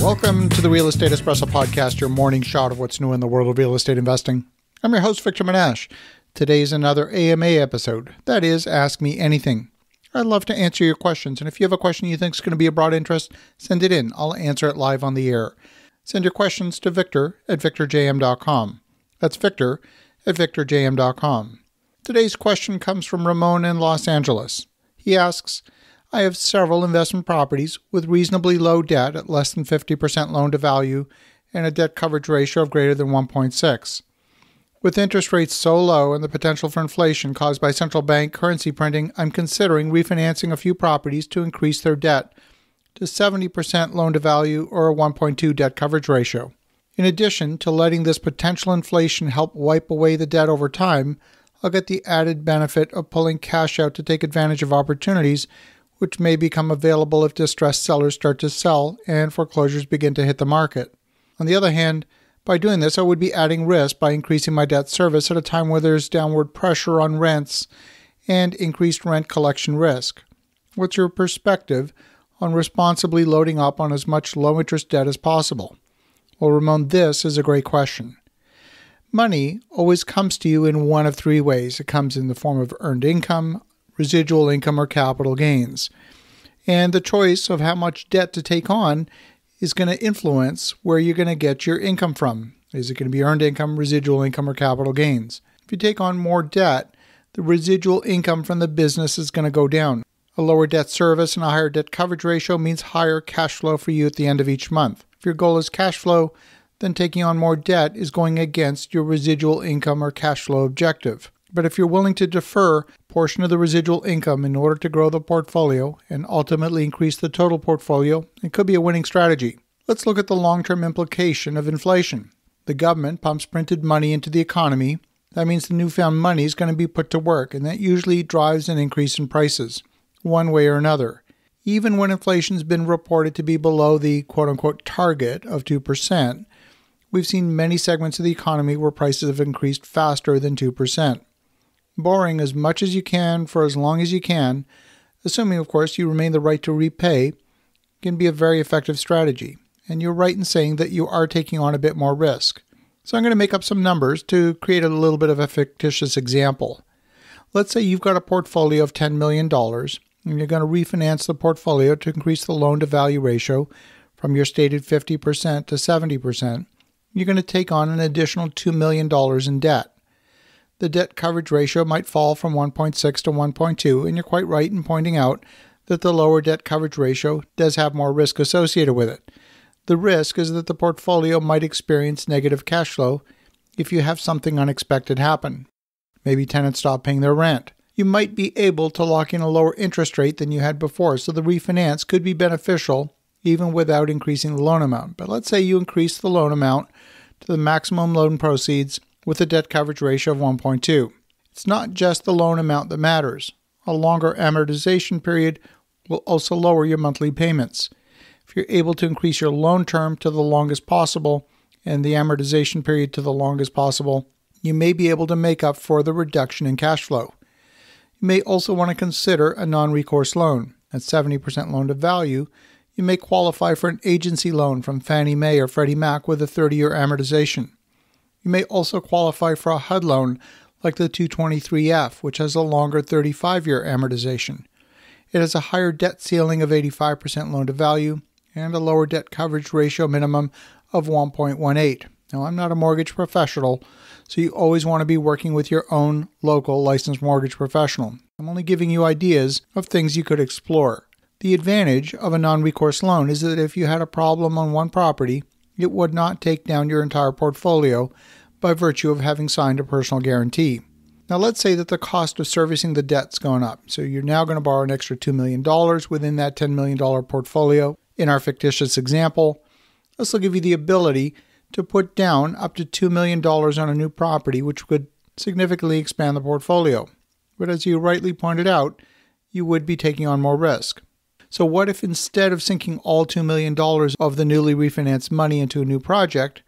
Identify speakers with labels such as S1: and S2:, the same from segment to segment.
S1: Welcome to the Real Estate Espresso Podcast, your morning shot of what's new in the world of real estate investing. I'm your host, Victor Monash. Today's another AMA episode. That is, Ask Me Anything. I'd love to answer your questions, and if you have a question you think is going to be of broad interest, send it in. I'll answer it live on the air. Send your questions to victor@victorjm.com. That's victor@victorjm.com. Today's question comes from Ramon in Los Angeles. He asks, I have several investment properties with reasonably low debt at less than 50% loan to value and a debt coverage ratio of greater than 1.6. With interest rates so low and the potential for inflation caused by central bank currency printing, I'm considering refinancing a few properties to increase their debt to 70% loan to value or a 1.2 debt coverage ratio. In addition to letting this potential inflation help wipe away the debt over time, I'll get the added benefit of pulling cash out to take advantage of opportunities which may become available if distressed sellers start to sell and foreclosures begin to hit the market. On the other hand, by doing this, I would be adding risk by increasing my debt service at a time where there's downward pressure on rents and increased rent collection risk. What's your perspective on responsibly loading up on as much low-interest debt as possible? Well, Ramon, this is a great question. Money always comes to you in one of three ways. It comes in the form of earned income, residual income, or capital gains. And the choice of how much debt to take on is going to influence where you're going to get your income from. Is it going to be earned income, residual income, or capital gains? If you take on more debt, the residual income from the business is going to go down. A lower debt service and a higher debt coverage ratio means higher cash flow for you at the end of each month. If your goal is cash flow, then taking on more debt is going against your residual income or cash flow objective. But if you're willing to defer a portion of the residual income in order to grow the portfolio and ultimately increase the total portfolio, it could be a winning strategy. Let's look at the long-term implication of inflation. The government pumps printed money into the economy. That means the newfound money is going to be put to work, and that usually drives an increase in prices, one way or another. Even when inflation's been reported to be below the quote-unquote target of 2%, we've seen many segments of the economy where prices have increased faster than 2%. Borrowing as much as you can for as long as you can, assuming, of course, you remain the right to repay, can be a very effective strategy. And you're right in saying that you are taking on a bit more risk. So I'm going to make up some numbers to create a little bit of a fictitious example. Let's say you've got a portfolio of $10 million, and you're going to refinance the portfolio to increase the loan-to-value ratio from your stated 50% to 70%. You're going to take on an additional $2 million in debt. The debt coverage ratio might fall from 1.6 to 1.2, and you're quite right in pointing out that the lower debt coverage ratio does have more risk associated with it. The risk is that the portfolio might experience negative cash flow if you have something unexpected happen. Maybe tenants stop paying their rent. You might be able to lock in a lower interest rate than you had before, so the refinance could be beneficial even without increasing the loan amount. But let's say you increase the loan amount to the maximum loan proceeds with a debt coverage ratio of 1.2. It's not just the loan amount that matters. A longer amortization period will also lower your monthly payments. If you're able to increase your loan term to the longest possible and the amortization period to the longest possible, you may be able to make up for the reduction in cash flow. You may also want to consider a non-recourse loan. At 70% loan to value, you may qualify for an agency loan from Fannie Mae or Freddie Mac with a 30-year amortization. You may also qualify for a HUD loan like the 223F, which has a longer 35-year amortization. It has a higher debt ceiling of 85% loan to value and a lower debt coverage ratio minimum of 1.18. Now, I'm not a mortgage professional, so you always want to be working with your own local licensed mortgage professional. I'm only giving you ideas of things you could explore. The advantage of a non-recourse loan is that if you had a problem on one property, it would not take down your entire portfolio by virtue of having signed a personal guarantee. Now, let's say that the cost of servicing the debt's gone up. So you're now going to borrow an extra $2 million within that $10 million portfolio. In our fictitious example, this will give you the ability to put down up to $2 million on a new property, which could significantly expand the portfolio. But as you rightly pointed out, you would be taking on more risk. So what if instead of sinking all $2 million of the newly refinanced money into a new project,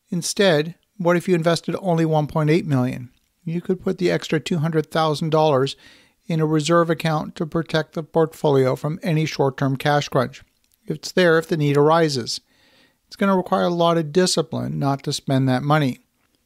S1: instead, what if you invested only $1.8 million? You could put the extra $200,000 in a reserve account to protect the portfolio from any short-term cash crunch. It's there if the need arises. It's going to require a lot of discipline not to spend that money.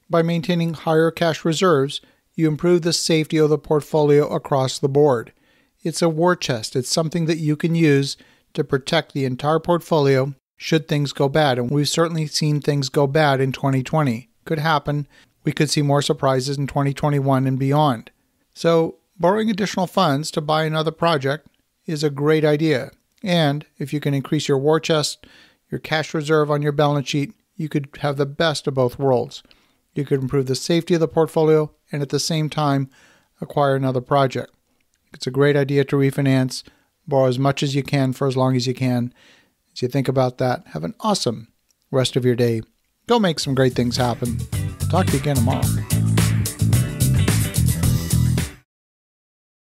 S1: By maintaining higher cash reserves, you improve the safety of the portfolio across the board. It's a war chest. It's something that you can use to protect the entire portfolio should things go bad. And we've certainly seen things go bad in 2020. Could happen. We could see more surprises in 2021 and beyond. So borrowing additional funds to buy another project is a great idea. And if you can increase your war chest, your cash reserve on your balance sheet, you could have the best of both worlds. You could improve the safety of the portfolio and at the same time acquire another project. It's a great idea to refinance, borrow as much as you can for as long as you can. As you think about that, have an awesome rest of your day. Go make some great things happen. Talk to you again tomorrow.